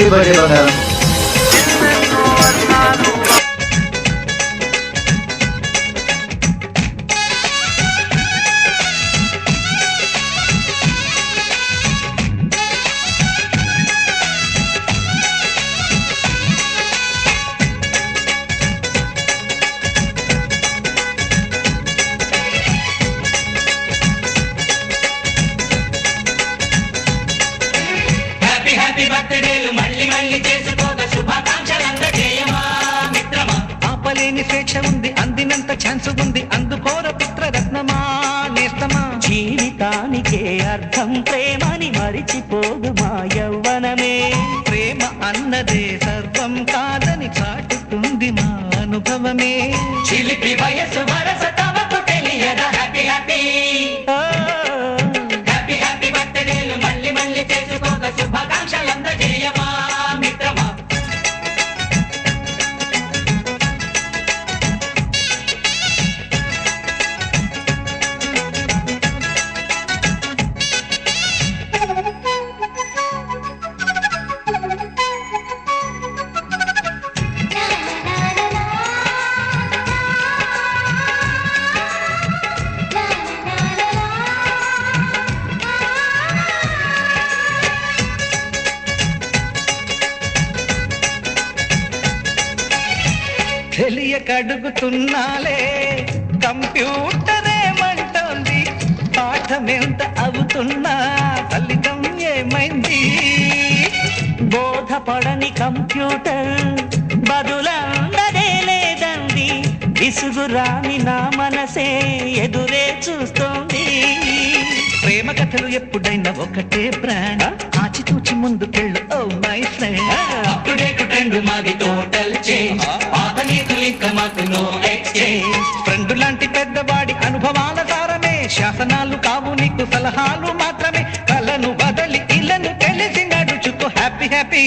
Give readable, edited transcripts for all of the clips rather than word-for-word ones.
Happy birthday బంగారం. Happy బర్త్డేలు మళ్ళీ మళ్ళీ చేసుకోగా శుభాకాంక్షలందజేయమా మిత్రమా. ఆపలేని స్వేచ్ఛ ఉంది, అందినంత ఛాన్స్ ఉంది, అందుకోర పుత్రరత్నమా నేస్తమా. జీవితానికే అర్థం ప్రేమని మరిచిపోదు మా యవ్వనమే. ప్రేమ అన్నదే సర్వం కాదని చాటుతుంది మా అనుభవమే. చిలిపి వయసు వరస తమకు తెలియదా. హ్యాపీ హ్యాపీ హ్యాపీ హ్యాపీ బర్త్డేలు మళ్ళీ మళ్ళీ చేసుకోగా శుభాకాంక్షలందజేయమా మిత్రమా. తెలియకడుగుతున్నాలే కంప్యూటరేమంటోంది, పాఠమెంత అవుతున్నా ఫలితం ఏమైంది. బోధపడని కంప్యూటర్ బదులన్నదే లేదండి. విసుగురాని నా మనసే ఎదురే చూస్తోంది. ప్రేమ కథలు ఎప్పుడైనా ఒకటే బ్రాండ్, ఆచితూచి ముందుకెళ్ళు oh my friend. Up to date trend మాది టోటల్ చేంజ్. పాత నీతులు ఇంకా మాకు నో ఎక్స్చేంజ్. ఫ్రెండ్ లాంటి పెద్దవాడి అనుభవాల సారమే, శాసనాలు కావు నీకు సలహాలు మాత్రమే. కలను బదలి ఇలను తెలిసి నడుచుకో హ్యాపీ హ్యాపీ.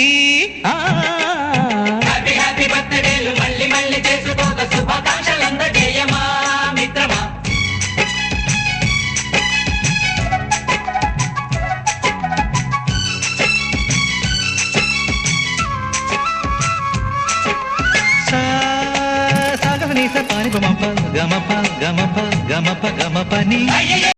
హ్యాపీ హ్యాపీ బర్త్డేలు మళ్ళీ మళ్ళీ చేసుకోగా శుభాకాంక్షలందజేయమా మిత్రమా. సాగవని స పాని గమప గమప గమప గమప గమపని.